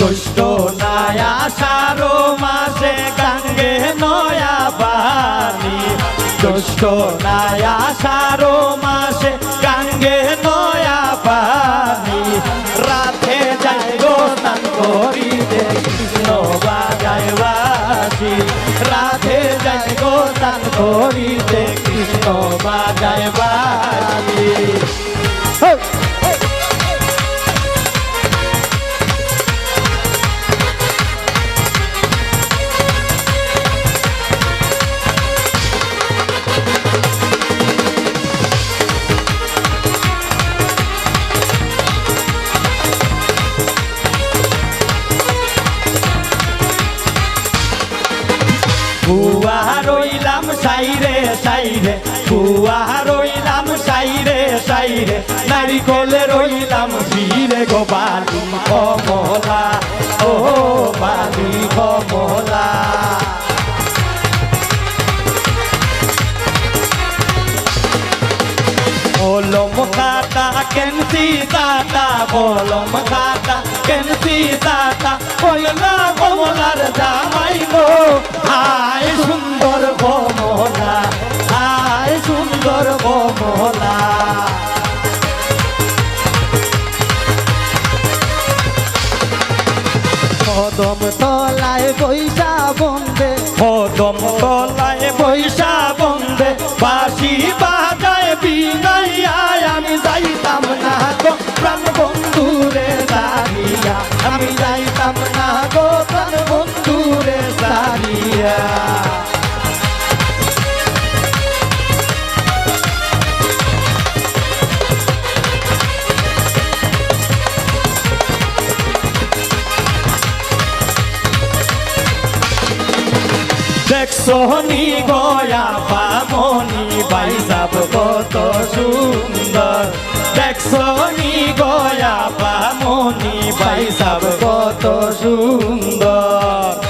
জ্যৈষ্ঠ নয়া আষাঢ় মাসে গাঙ্গে নয়া পানি জ্যৈষ্ঠ নয়া আষাঢ় মাসে গাঙ্গে নয়া পানি রাতে যাই গো স্নান করিতে কৃষ্ণ বাজায় বাঁশি রাতে যাই গো স্নান করিতে কৃষ্ণ বাজায় বাঁশি বুয়া রইলাম সাইরে সাইরে বুয়া রইলাম সাইরে সাইরে নারিকলে রইলাম ফিরে গো বালি কমলা ও বালি কমলা কলম খাতা কেনসি দাতা কলম খাতা কেনসি দাতা কলনা কমলার জামাই গো হায় সুন্দর কমলা হায় সুন্দর কমলা কদম তলায় বৈশা বন্দে কদম তলায় বৈশা বন্দে বাঁশি বাজায় বিনাইয়ায় আমি যাইতাম না গো প্রাণ বন্ধুরে সারিয়া আমি যাইতাম না গো প্রাণ বন্ধুরে সারিয়া দেখছনি গয়া বামনি বাইসাব কত সুন্দর দেখছনি গয়া বামনি বাইসাব কত সুন্দর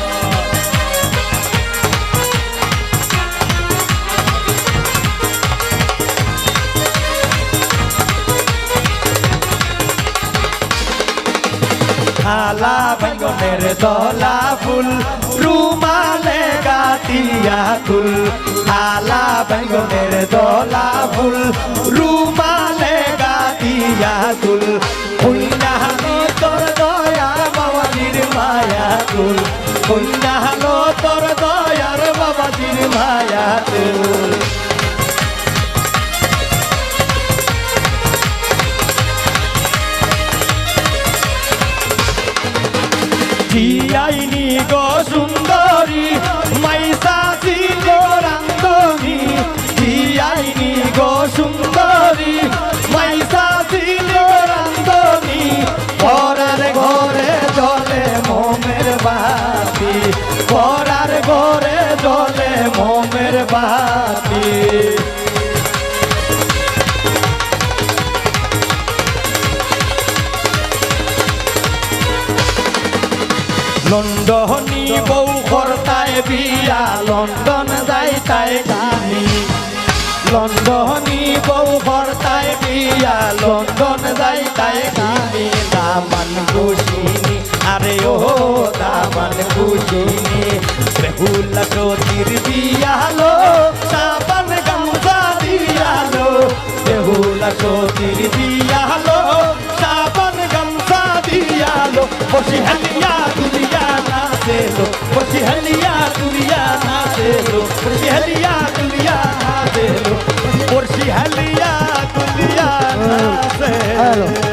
খালা বেঙ্গনের দলা ফুল রুমালে গাতিয়া ফুল খালা বেঙ্গনের দলা ফুল রুমালে গাতিয়া ফুল কন্যাহানো তোর দয়া বাবাজির মায়া ফুল কন্যাহানো তোর দয়ার বাবাজির মায়া ফুল জিয়াইনি গো সুন্দরী মাইসা ছিল রান্দনি জিয়াইনি গো সুন্দরী মাইসা ছিল রান্দনি পরার ঘরে জলে মোমের বাতি পরার ঘরে জলে মোমের বাতি লন্ডনী বউ করতায় বিয়া লন্ডন যাইতায় গানি লন্ডনী বউ করতায় বিয়া লন্ডন যাইতায় গানি দামান খুশিনি আরে ও দামান খুশিনি বেহুলা সতীর বিয়ালো সাবান গামছা দিয়ালো বেহুলা সতীর বিয়ালো সাবান গামছা দিয়ালো বসি হালিয়া দুনিয়া না দেলো বসি হালিয়া দুনিয়া না দেলো বসি হালিয়া দুনিয়া না দেলো বসি হালিয়া দুনিয়া না দেলো